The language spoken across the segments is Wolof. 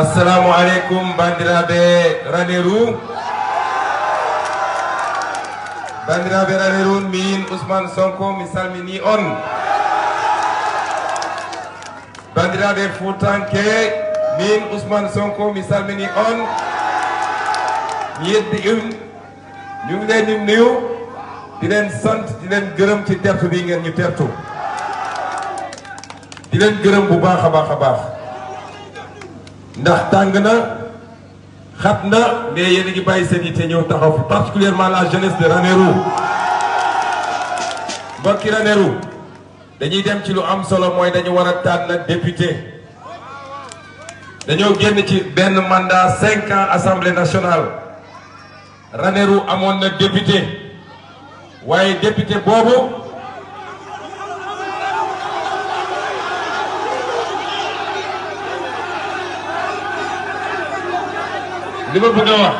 Assalamu alaikum bandiraɓe Ranérou. Bandiraɓe Ranérou, min Ousmane Sonko mi salmini on. Bandiraɓe Foutanké, min Ousmane Sonko mi salmini on. Yeddi ñu ngi leen di nuyu di leen sant di leen gërëm ci tertu bi ngeen ñu tertu. Di leen gërëm bu baax a baax ndax tàng na xat na mais yéen a ngi bàyyi seen yitte ñëw taxaw fi particulièrement la jeunesse de Ranérou. Mbokki Ranérou dañuy dem ci lu am solo mooy dañu war a tànn député. Dañoo génn ci benn mandat 5 ans assemblée nationale. Ranérou amoon na député waaye député boobu li ma bëgg a wax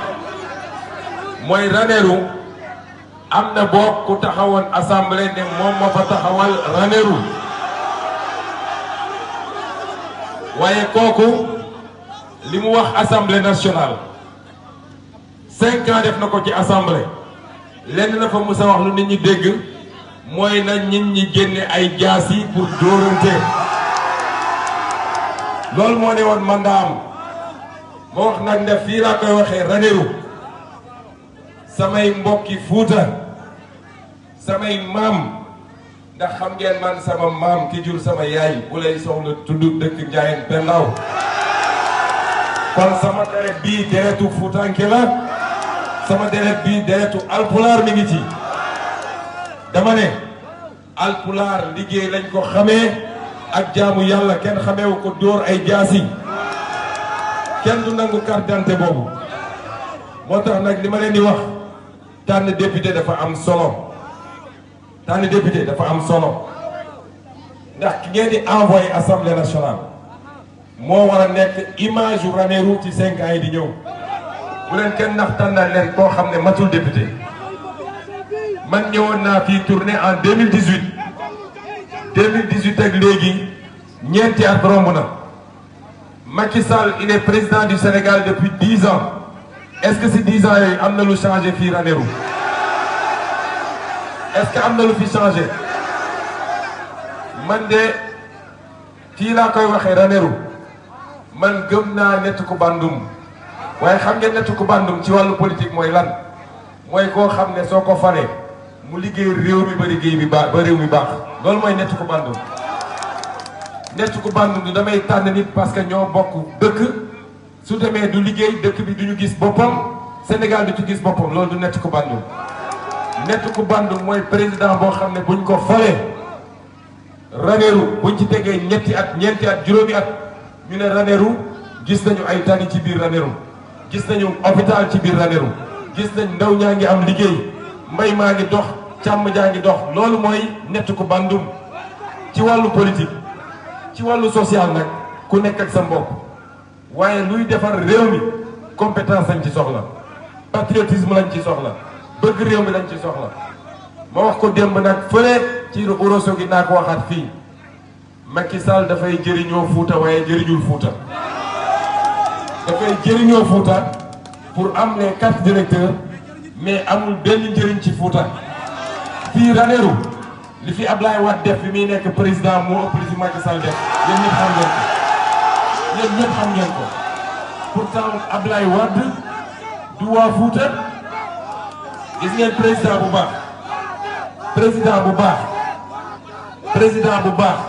mooy Ranérou am na bokk ku taxawoon assemblée ne moom moo fa taxawal Ranérou waaye kooku li mu wax assemblée nationale 5 ans def na ko ci assemblée lenn la fa musa wax lu nit ñi dégg mooy na nit ñi génne ay jaas yi pour dóorante loolu moo ne woon mandat am moo wax nag ne fii laa koy waxee Ranérou samay mbokki Fuuta samay maam ndax xam ngeen man sama maam ki jur sama yaay bu lay soxla tudd dëkk Njaayeen Pendaaw kon sama deret bii deretu Fuutanke la sama deret bii deretu alpulaar mi ngi ci dama ne alpulaar liggéey lañ ko xamee ak jaamu yàlla kenn xameewu ko dóor ay jaasi kenn du nangu carte d'identité boobu moo tax nag li ma leen di wax tànn député dafa am solo tànn député dafa am solo ndax ki ngeen di envoyé assemblée nationale moo war a nekk image yu Ranérou ci 5 ans yi di ñëw bu leen kenn ndax tànnal leen koo xam ne matul député man ñëwoon naa fii tournée en 2018 ak léegi ñeenti at romb na Macky Sall il est président du Sénégal depuis 10 ans est-ce que si 10 ans yooyu am na lu changé fii Ranérou est-ce que am na lu fi changé man de fii laa koy waxee Ranérou man gëm naa nettu ko bandum waaye xam ngeen nettu ko bandum ci wàllu politique mooy lan mooy koo xam ne soo ko falee mu liggéey réew mi ba liggéey bi baax ba réew mi baax loolu mooy nettu ko bandum nettu ko bandum du damay tànn nit parce que ñoo bokk dëkk su demee du liggéey dëkk bi duñu gis boppam Sénégal du ci gis boppam loolu du nettu ko bandum nettu ko bandum mooy président boo xam ne buñ ko falee Ranérou buñ ci tegee ñetti at ñeenti at juróomi at ñu ne Ranérou gis nañu ay tali ci biir Ranérou gis nañu hôpital ci biir Ranérou gis nañ ndaw ñaa ngi am liggéey mbay maa ngi dox càmm jaa ngi dox loolu mooy nettu ko bandum ci wàllu politique ci wàllu social nag ku nekk ak sa mbokk waaye luy defar réew mi compétence lañ ci soxla patriotisme lañ ci soxla bëgg réew mi lañ ci soxla ma wax ko démb nag fële ci Ourossogui gi naa ko waxaat fii Macky Sall dafay jëriñoo Fuuta waaye jëriñul Fuuta dafay jëriñoo Fuuta pour am les cartes d'électeurs mais amul benn njëriñ ci Fuuta fii Ranérou li fi Ablaye Wade def bi muy nekk président moo ëpp li fi Macky Sall def yéen ñëpp xam ngeen ko yéen ñëpp xam ngeen ko pourtant Ablaye Wade du waa Fuuta gis ngeen président bu baax président bu baax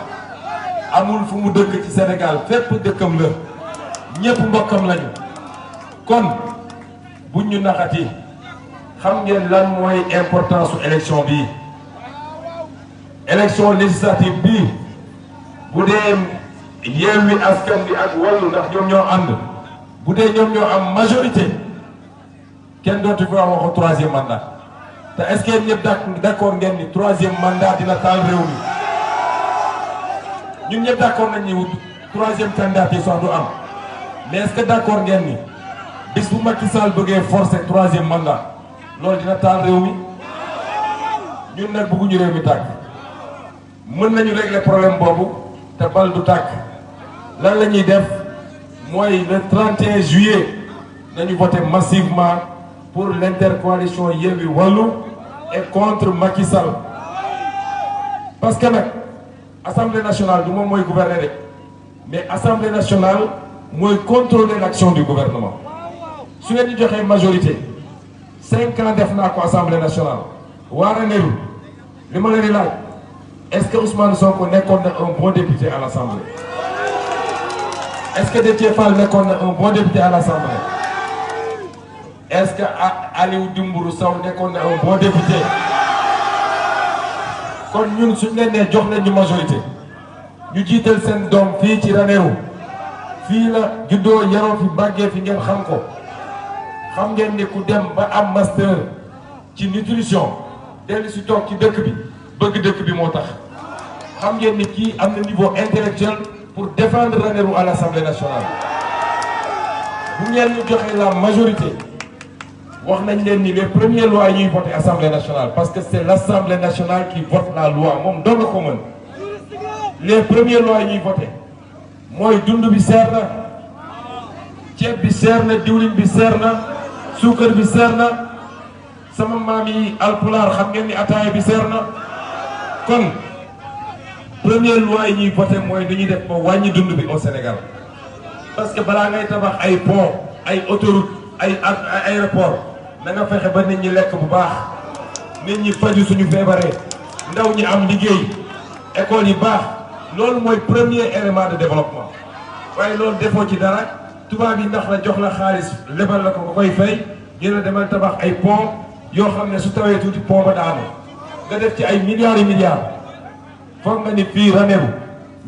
amul fu mu dëkk ci Sénégal fépp dëkkam la ñëpp mbokkam lañu kon buñ ñu naxati xam ngeen lan mooy importance su élection bii élection législative bii bu dee Yewwi Askan Wi ak Wallu ndax ñoom ñoo ànd bu dee ñoom ñoo am majorité kenn dootu fi waxu 3e mandat te est-ce que ñëpp d'accord ngeen ni 3e mandat dina taal réew mi ñun ñëpp d'accord nañ ni 3e candidature sax du am mais est-ce que d'accord ngeen ni bis bu Macky Sall bëggee forcer 3e mandat loolu dina taal réew mi ñun nag bëgguñu réew mi tàkk mën nañu régler problème boobu te bal du tàkk lan la ñuy def mooy le 31 juillet nañu voté massivement pour l'intercoalition Yewwi Wallu et contre Macky Sall parce que nag Assemblée nationale du moom mooy gouverner rek mais Assemblée nationale mooy contrôler l'action du gouvernement su ngeen di joxee majorité 5 ans def naa ko Assemblée nationale waa Ranérou li ma leen di laaj est-ce que Ousmane Sonko nekkoon na un bon député à l'Assemblée est-ce que Déthié Fall nekkoon na un bon député à l'Assemblée est-ce que Aliou Dembourou Sow nekkoon na un bon député kon ñun suñ leen nee jox nañu majorité ñu jiital seen doom fii ci Ranérou fii la juddoo yaroo fi bàggee fi ngeen xam ko xam ngeen ni ku dem ba am master ci nutrition dellu si toog ci dëkk bi bëgg dëkk bi moo tax xam ngeen ni kii am na niveau intellectuel pour défendre Ranérou à l'Assemblée nationale bu ngeen ñu joxee la majorité wax nañ leen ni les premières lois yi ñuy voté Assemblée nationale parce que c'est l'Assemblée nationale qui vote la loi moom doo nga ko mën les premières lois yi ñuy voté mooy dund bi seer na ceeb bi seer na diwlin bi seer na suukar bi seer na sama maam yi alpulaar xam ngeen ni ataaya bi seer na kon première loi yi ñuy voté mooy dañuy def ba wàññi dund bi au Sénégal parce que balaa ngay tabax ay pont ay autoroute ay aéroport na nga fexe ba nit ñi lekk bu baax nit ñi faju suñu feebaree ndaw ñi am liggéey école yi baax loolu mooy premier élément de développement waaye loolu defoo ci dara tubaab yi ndax la jox la xaalis lebal la ko nga koy fay ngeen a demal tabax ay pont yoo xam ne su tawee tuuti pont ba daanu nga def ci ay milliards yi milliards foog nga ni fii Ranérou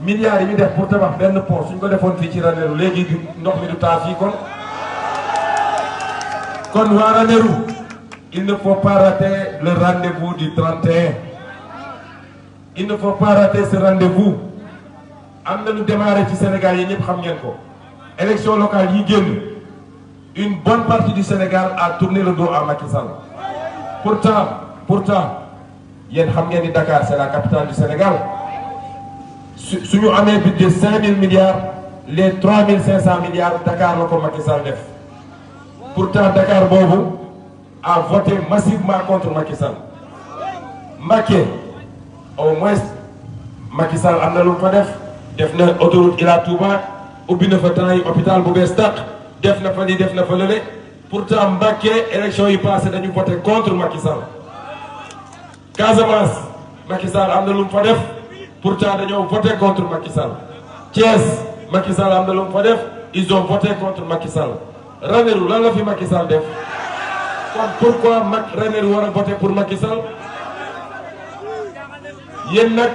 milliards yi ñu def pour tabax benn pont suñ ko defoon fii ci Ranérou léegi ndox mi du taa fii kon waa Ranérou il ne faut pas rater le rendez-vous du 31 il ne faut pas rater ce rendez-vous am na lu démarré ci Sénégal yi ñëpp xam ngeen ko élection locale yi génn une bonne partie du Sénégal a tourné le dos à Macky Sall pourtant yéen xam ngeen ni Dakar c'est la capitale du Sénégal suñu amee budget 5000 milliards les 3500 milliards Dakar la ko Macky Sall def pourtant Dakar boobu a voté massivement contre Macky Sall Mbacké au moins Macky Sall am na lu fa def na autoroute Ila Touba ubbi na fa temps yi hôpital bu bees tàq def na fa lii def na fa lële pourtant Mbacké élection yi passé dañu voté contre Macky Sall Casamance Macky Sall am na lu mu fa def pourtant dañoo voté contre Macky Sall Thiès Macky Sall am na lu mu fa def ils ont voté contre Macky Sall Ranérou lan la fi Macky Sall def kon pourquoi Ranérou war a voté pour Macky Sall yéen nag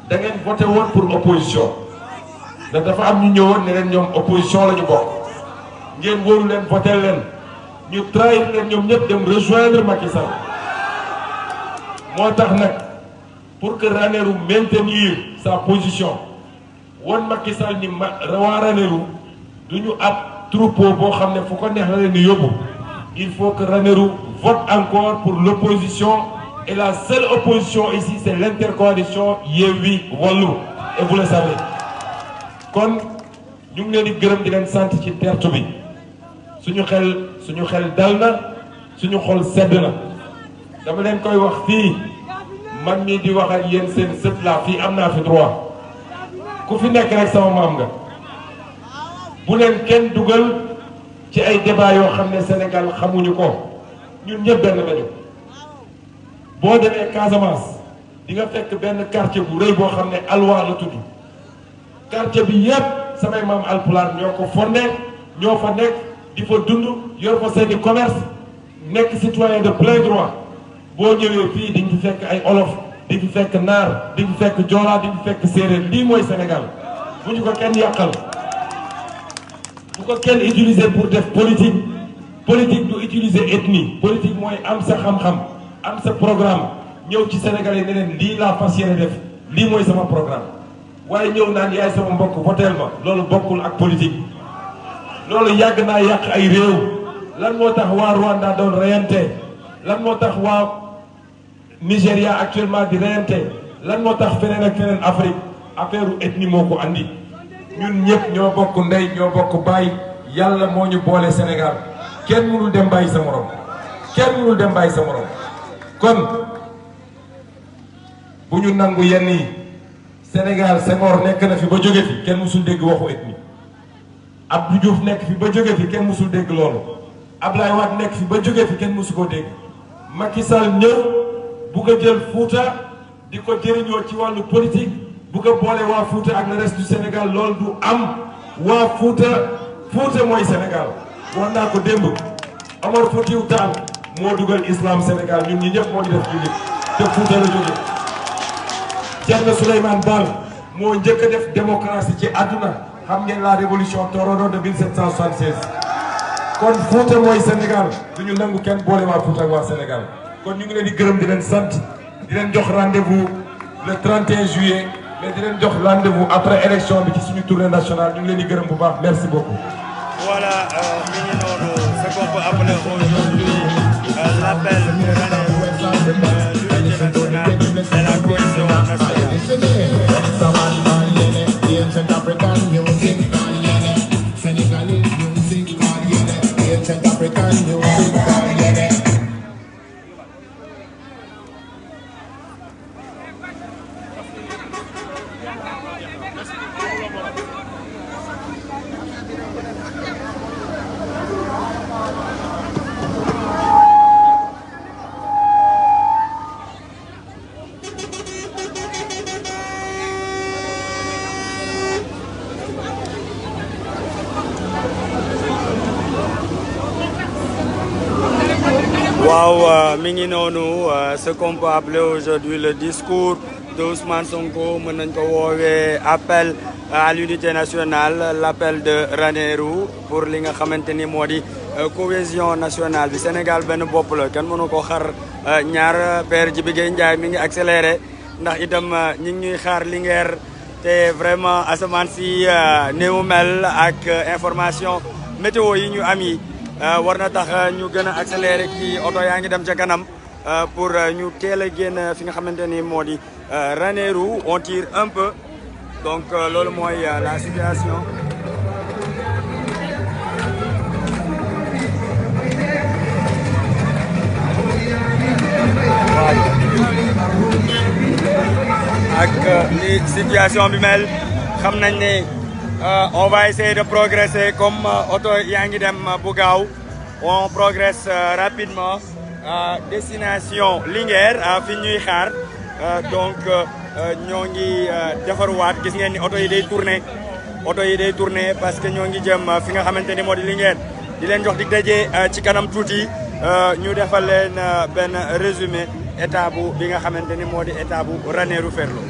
da ngeen voté woon pour opposition ndax dafa am ñu ñëwoon ne leen ñoom opposition la ñu bokk ngeen wóoru leen voté leen ñu trahir leen ñoom ñëpp dem rejoindre Macky Sall moo tax nag pour que Ranérou maintenir sa position woon Macky Sall ni waa Ranérou du ñu ab troupeau boo xam ne fu ko neex la leen di yóbbu il faut que Ranérou vote encore pour l'opposition et la seule opposition ici c'est l'intercoalition Yewwi Wallu et vous le savez kon ñu ngi leen di gërëm di leen sant ci tertu bi suñu xel dal na suñu xol sedd na dama leen koy wax fii man mii di wax ak yéen seen sët laa fii am naa fi droit ku fi nekk rek sama maam nga bu leen kenn dugal ci ay débat yoo xam ne Sénégal xamuñu ko ñun ñëpp benn lañu boo demee Casamance di nga fekk benn quartier bu rëy boo xam ne Alwa la tudd quartier bi yépp samay maam alpulaar ñoo ko fondé ñoo fa nekk di fa dund yor fa seeni commerce nekk citoyen de plein droit boo ñëwee fii di fi fekk ay olof di fi fekk naar di fi fekk joola di fi fekk séeréer lii mooy Sénégal bu ñu ko kenn yàqal bu ko kenn utiliser pour def politique du utiliser ethnie politique mooy am sa xam-xam am sa programme ñëw ci Sénégalais ne leen lii laa fas yéene def lii mooy sama programme waaye ñëw naan yaay sama mbokk voteel ma loolu bokkul ak politique loolu yàgg naa yàq ay réew lan moo tax waa Rwanda doon reyante lan moo tax waa Nigéria actuellement di reyante lan moo tax feneen ak feneen Afrique affaire ethnie moo ko andi ñun ñëpp ñoo bokk ndey ñoo bokk baay yàlla moo ñu boole Sénégal kenn mënul dem bàyyi sa morom kenn mënul dem bàyyi sa morom kon bu ñu nangu yenn yi Sénégal Senghor nekk na fi ba jóge fi kenn mësul dégg waxu ethnie Abdou Diouf nekk fi ba jóge fi kenn mësul dégg loolu Ablaye Wade nekk fi ba jóge fi kenn mësu koo dégg Macky Sall ñëw bugg a jël Fouta di ko jëriñoo ci wàllu politique bugg a boole waa Fouta ak le reste du Sénégal loolu du am waa Fouta mooy Sénégal wax naa ko démb Omar Foutiyou Tall moo dugal islam Sénégal ñun ñi ñëpp moo ñu def jullit te Fouta la jóge Thierno Souleymane Baal moo njëkk a def démocratie ci àdduna xam ngeen la révolution Torodo de 1776 kon Fouta mooy Sénégal du ñu nangu kenn boole waa Fouta ak waa Sénégal kon ñu ngi leen di gërëm di leen sant di leen jox rendez-vous le 31 juillet mais di leen jox rendez-vous après élection bi ci suñu tournée nationale ñu ngi leen di gërëm bu baax merci beaucoup. Voilà, ce qu'on peut appeler aujourd'hui l'appel de l'unité nationale de la cohésion nationale. Waaw mi ngi noonu ce qu'on peut appeler aujourd'hui le discours de Ousmane Sonko mën nañ ko woowee appel à l'unité nationale l'appel de Ranérou pour li nga xamante ni moo di cohésion nationale bi Sénégal benn bopp la kenn mënu ko xar ñaar Père Djibi Gueye Ndiaye mi ngi accéléré ndax itam ñi ngi ñuy xaar Linguère te vraiment asamaan si néew mel ak information météo yi ñu am yi war na tax ñu gën a accéléré ci oto yaa ngi dem ca kanam pour ñu teel a génn fi nga xamante ni moo di Ranérou on tire un peu donc loolu mooy la situation. ak li situation bi mel xam nañ ne on va essayer de progresser comme oto yaa ngi dem bu gaaw on progresse rapidement destination Linguère fi ñuy xaar donc ñoo ngi defarwaat gis ngeen ni oto yi day tourner parce que ñoo ngi jëm fi nga xamante ni moo di Linguère di leen jox dig daje ci kanam tuuti ñu defal leen benn résumé état bu bi nga xamante ni moo di état bu Ranérou Ferlo